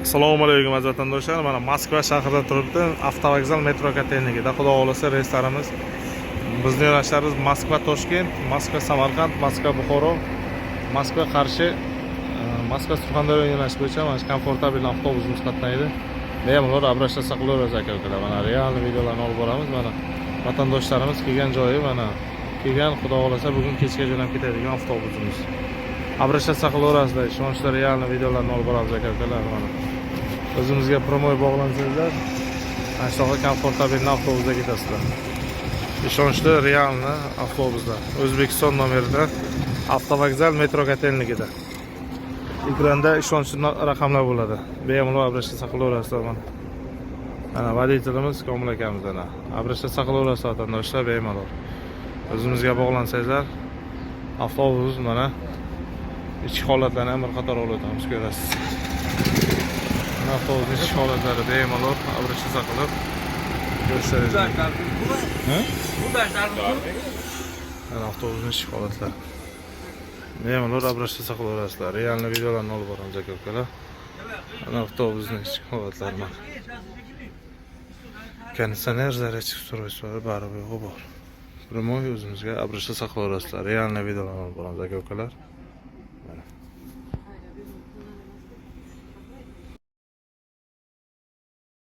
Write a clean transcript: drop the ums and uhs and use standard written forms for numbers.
Assalomu alaykum aziz vatandoshlar. Mana Moskva shahrida turibdi. Avtovokzal metro kotelligida. Xudo xolasa reyslarimiz bizning yo'nalishlarimiz Moskva Toshkent, Moskva Samarqand, Moskva Buxoro, Moskva Qarshi, Moskva Surxondaryo yo'nalishi bo'yicha mana shu komfortabil avtobusimiz qatnaydi. Bemalol обращаться qilaverasiz aka-ukalar. Mana real videolarni olib boramiz. Mana vatandoshlarimiz kelgan joyi mana kelgan, xudo xolasa bugun kechga jo'nab ketadigan avtobusimiz. Обращаться qilaverasizlar. Ishonchli real videolarni olib boramiz aka-ukalar. Mana o'zimizga promoy bog'lansanglar, mana shu komfortabil avtobusda ketasizlar. Ishonchli realni avtobuslar. O'zbekiston nomerida avtovokzal metro kotelligida. Ekranda ishonchli raqamlar bo'ladi. Bemalol обращаться qilaverasizlar mana. Mana voditelimiz Komil akamiz ana. Обращаться qilaverasizlar vatandoshlar bemalol. O'zimizga bog'lansanglar, avtobus mana ichki holatlarni ham bir qator olib o'tamiz, ko'rasiz. Avtobusning ichki holatlari bemalol обращаться qilib ko'rsatasiz. Mana avtobusning ichki holatlari. Bemalol обращаться qilaverasizlar. Realni videolarni olib boramiz aka-ukalar. Mana avtobusning ichki holatlari mana. Konditsioner, зарядчик устройстволari bari yo'q bor. Promoy o'zimizga обращаться qilaverasizlar. Realni videolarni olib boramiz aka-ukalar.